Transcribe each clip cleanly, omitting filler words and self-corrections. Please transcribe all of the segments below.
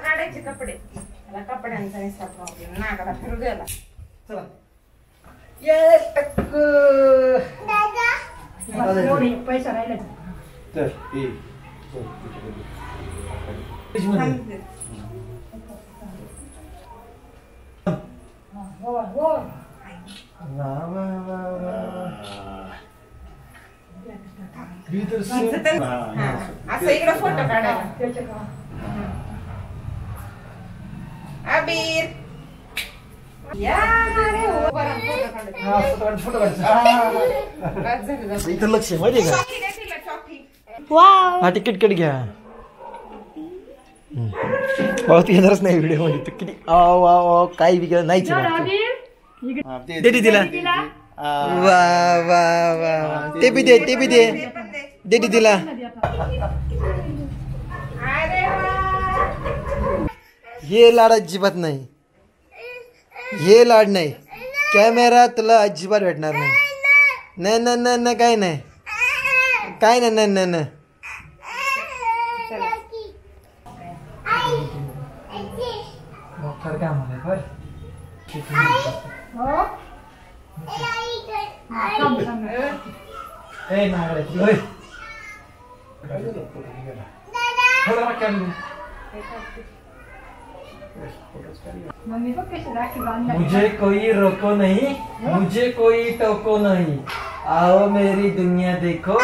काढायचे कपडे मला कपड्यांचा निस्ता प्रॉब्लेम नाकाला फिरू गेला चला ये टक्कू दादा पैसा राहिला तर असं इकडे फोटो काढायला अबीर इथं लक्ष माहिती का हा तिकीट घ्या पावती येणारच नाही व्हिडिओ मध्ये तर किती काही विकलं नाहीच दे तिला वा वा वा ते बी दे दे तिला हे लाड अजिबात नाही हे लाड नाही कॅमेरा तुला अजिबात भेटणार नाही नाही काय नाही काय नाही मुझे कोई रोको नहीं मुझे कोई टोको नहीं आओ मेरी दुनिया देखो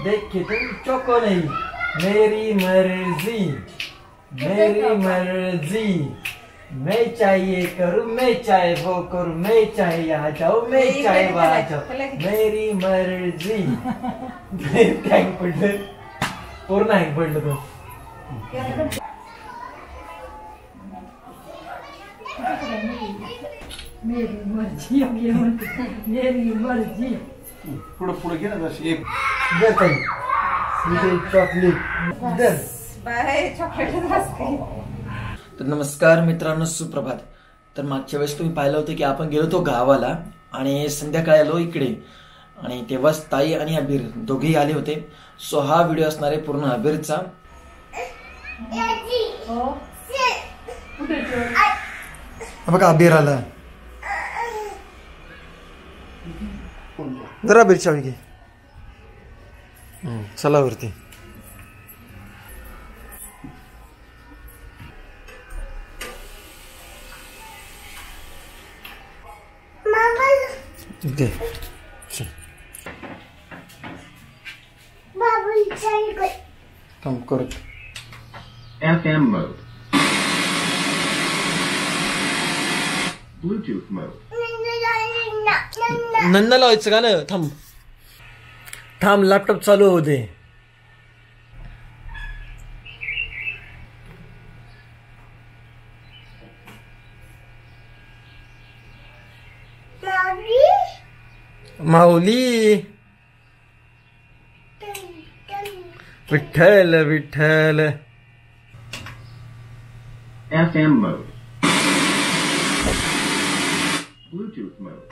देख के तुम चौको नहीं मेरी मर्जी मैं चाहिए करूँ मैं चाहे वो करूँ मैं चाहे यहाँ जाओ मैं चाहे वहाँ जाओ मेरी मर्जी टँक पडलं पूर्ण हँग पडलं तो मेरी मर्जी मेरी मर्जी पुढे घे ना एक चॉकलेट तर नमस्कार मित्रांनो सुप्रभात. तर मागच्या वेळेस तुम्ही पाहिलं होतं की आपण गेलो होतो गावाला आणि संध्याकाळी आलो इकडे आणि तेव्हाच ताई आणि अबीर दोघेही आले होते. सो हा व्हिडिओ असणार आहे पूर्ण अबीरचा. बघा अबीर आला जरा अबीर चावी घे चला वरती. दे काम करत FM mode, Bluetooth mode. नन्ना लावायचं का ना. थांब थांब लॅपटॉप चालू होते. Mauli Vitthal Vitthal. FM mode, Bluetooth mode.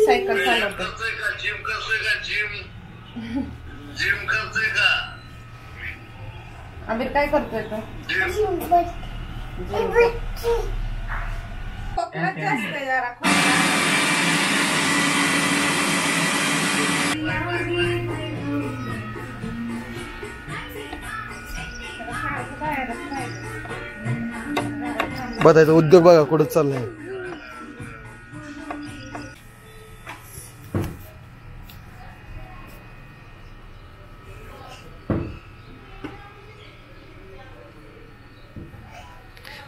Cycle चालवतो. अबीर काय करतोय तो? खोकला जास्त आहे जरा बतायचं उद्योग बघा कुठं चाललाय.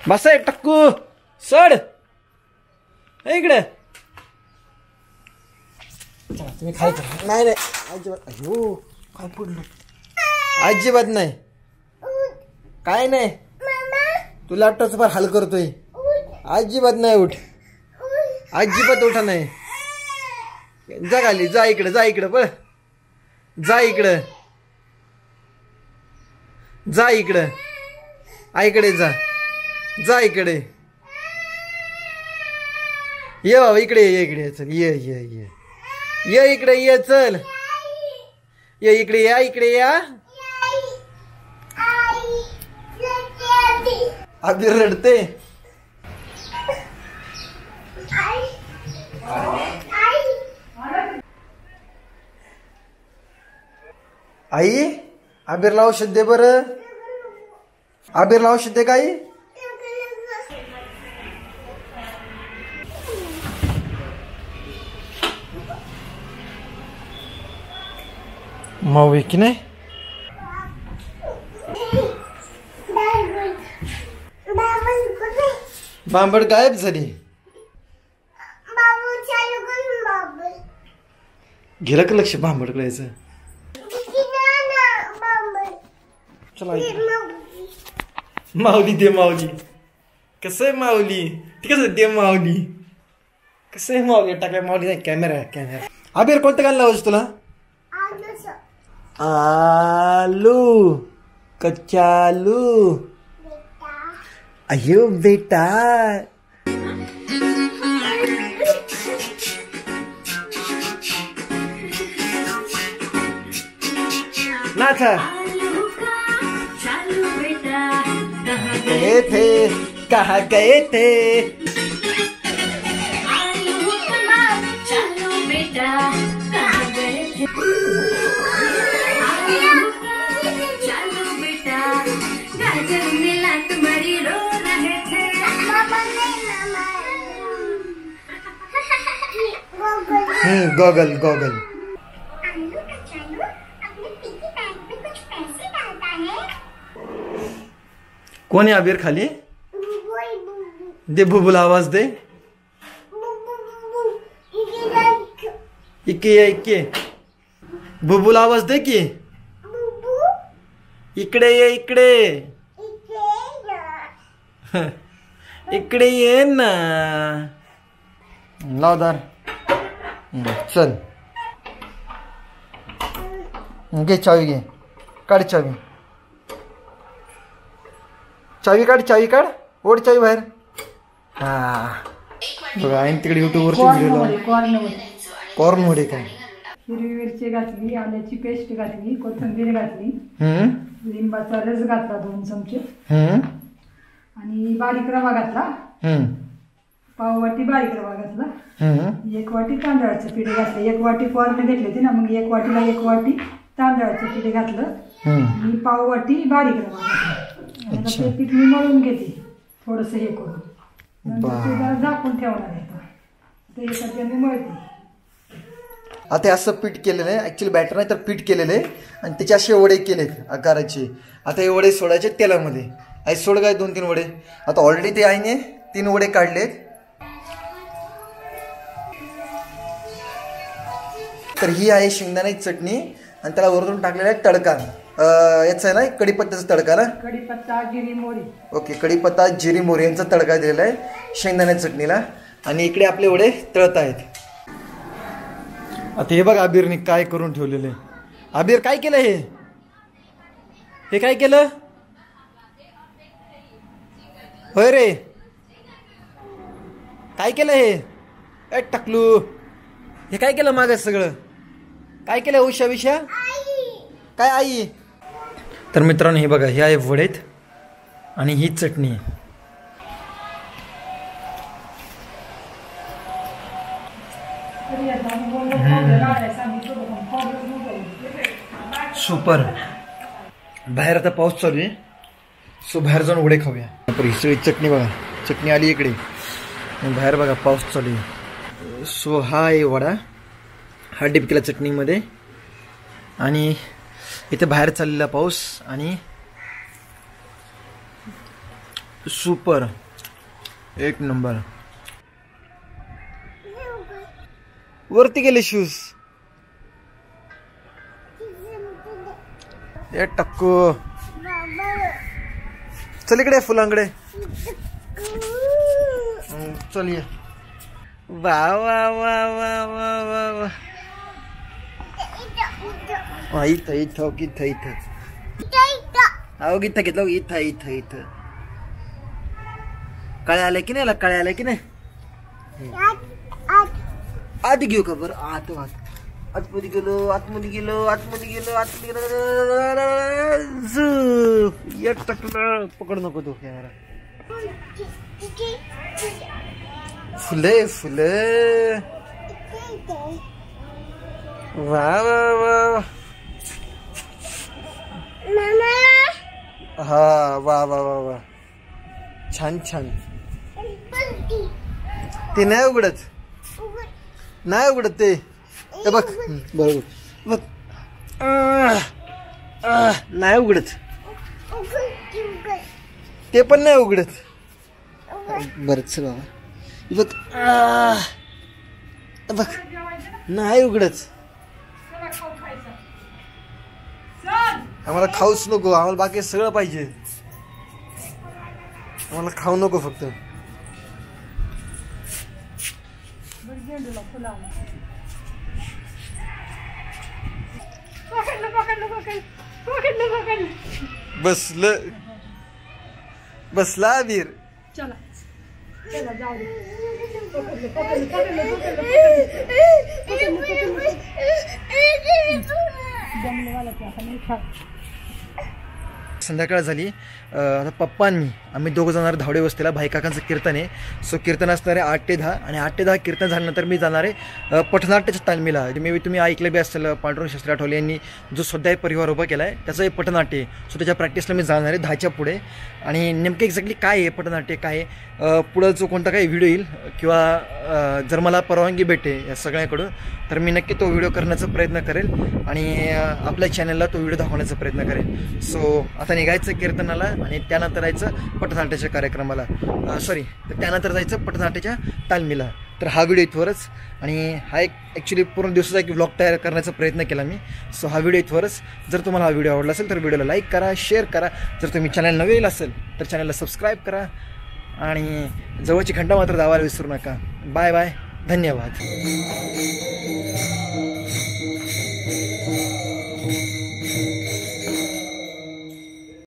बस आहे टक्कू सड इकडे. तुम्ही खायचं नाही नाही अजिबात. अयो काय पडलं. अजिबात नाही काय नाही. तू लॅपटॉपचं फार हाल करतोय. अजिबात नाही उठ. अजिबात उठा नाही. जा खाली जा इकडे जा इकडे पळ. जा इकडं जा इकडं आईकडे जा जा इकडे ये बाबा इकडे ये इकडे चल ये ये ये ये इकडे ये चल ये इकडे या इकडे या. अबीर रडते. आई अबीरला औषध दे बरं. अबीरला औषध दे काही. माऊ की नाही. बांबड गायब झाली. गेलं का लक्ष बांबडकडे यायचं. चला माऊली दे माऊली. कसं आहे माऊली. ती कसं दे माऊली. कसं आहे माऊली. टाकाय माऊली नाही कॅमेरा कॅमेरा. अबीर कोणतं गाणं लावायचं तुला. आलू कच्चालू. अयो बेटा नाचा. गए थे कहाँ गए थे. Goggle goggle. कोण आहे अबीर खाली. दे बुबुल आवाज दे. इके इके बुबुल आवाज दे की. इकडे ये इकडे. इकडे ये ना. लावदार चल घे चावी घे. काढ चावी. चावी काढ चावी काढ. ओढ चावी बाहेर. हा बघा आहे तिकडे युट्यूबवरती व्हिडिओ. कॉर्नमध्ये काय हिरवी मिरची घातली. आल्याची पेस्ट घातली. कोथिंबीर घातली. लिंबाचा रस घातला 2 चमचे. आणि बारीक रवा घातला. पाववाटी बारीक रवा घातला. 1 वाटी तांदळाचं पीठ घातलं. 1 वाटी कॉर्न घेतले होते ना मग 1 वाटीला 1 वाटी तांदळाचं पीठ घातलं. आणि पाववाटी बारीक रवा घातला. आता ते पीठ मी मळून घेते थोडंसं हे करून. नंतर ते जरा झाकून ठेवणार आहे. ते एखाद्या मी मळते. आता असं पीठ केलेलं आहे. ऍक्च्युली बॅटर नाही तर पीठ केलेलं आहे आणि त्याचे असे वडे केलेत आकाराचे. आता हे वडे सोडायचे तेलामध्ये. आई सोड काय 2-3 वडे. आता ऑलरेडी ते आईने 3 वडे काढलेत. तर ही आहे शेंगदाण्याची चटणी आणि त्याला वरून टाकलेला आहे तडका. याचा आहे ना कढीपत्त्याचा तडका ना. कढीपत्ता जिरी मोहरी. ओके कढीपत्ता जिरी मोहरी यांचा तडका दिलेला आहे शेंगदाण्याच्या चटणीला. आणि इकडे आपले वडे तळत आहेत. आता हे बघ अबीरने काय करून ठेवलेलं आहे. अबीर काय केलं हे काय केलं. होय रे काय केलं हे. टाकलू हे काय केलं माग सगळं. काय केलं उषा विषा काय आई. तर मित्रांनो हे बघा हे आहे वडेत आणि ही चटणी आहे. सुपर. बाहेर आता पाऊस चालू आहे, सो बाहेर जाऊन वडे खाऊया. ही सगळी चटणी बघा, चटणी आली इकडे, बाहेर बघा पाऊस चालू आहे. सो हा आहे वडा, हा डिप केला चटणीमध्ये, आणि इथे बाहेर चाललेला पाऊस, आणि सुपर एक नंबर. वरती गेले शूज, ए टक्कू चल इकडे फुलांकडे चल ये. वा वा वा वा वा वा वा. इथं इथं इथं इथं अहो इथं घेतलं, इथं इथं इथं. काळ्या आल्या की नाही, काळ्या आल्या की नाही. आत घेऊ का बरं, आत आतमध्ये गेलो, आतमध्ये गेलो, आतमध्ये गेलो, आतमध्ये गेलो. टाकलं, पकड नको तो कॅमेरा. फुले फुले, वा वा वा. हा वा वा वा वा, छान छान. ते नाही उघडत, नाही उघडत ते बघ, बरोबर बघ, नाही उघडत ते पण नाही उघडत. बरंच बाबा बघ, बघ नाही उघडत. आम्हाला खाऊच नको, आम्हाला बाकी सगळं पाहिजे, आम्हाला खाऊ नको फक्त. बसलं, बसला अबीर. चला चला जाऊ दे. संध्याकाळ झाली. आता पप्पा आणि मी आम्ही दोघं जाणार धावडे वस्तीला. भाई काकांचं कीर्तन आहे, सो कीर्तन असणार आहे 8 ते 10, आणि 8 ते 10 कीर्तन झाल्यानंतर मी जाणार आहे पटनाट्याच्या तालमीला. मे बी तुम्ही ऐकलं बी असेल, पांडुरंग शास्त्री आठवले यांनी जो स्वाध्याय परिवार उभा केला आहे त्याचं हे पटनाट्य आहे. सो त्याच्या प्रॅक्टिसला मी जाणार आहे 10च्या पुढे. आणि नेमकं एक्झॅक्टली काय आहे पटनाट्य, काय आहे पुढं जो कोणता काही व्हिडिओ येईल, किंवा जर मला परवानगी भेटे या सगळ्याकडून, तर मी नक्की तो व्हिडिओ करण्याचा प्रयत्न करेल, आणि आपल्या चॅनलला तो व्हिडिओ दाखवण्याचा प्रयत्न करेल. सो आता निघायचं कीर्तनाला, आणि त्यानंतर जायचं पटनाट्याच्या कार्यक्रमाला, त्यानंतर जायचं पटनाट्याच्या तालमीला. तर हा व्हिडिओ इथवरच, आणि हा एक ॲक्च्युली पूर्ण दिवसाचा एक व्लॉग तयार करण्याचा प्रयत्न केला मी. सो हा व्हिडिओ इथवरच. जर तुम्हाला हा व्हिडिओ आवडला असेल तर व्हिडिओला लाईक करा, शेअर करा. जर तुम्ही चॅनल नवीन असेल तर चॅनलला सबस्क्राईब करा, आणि जवळची घंटा मात्र दाबायला विसरू नका. बाय बाय, धन्यवाद.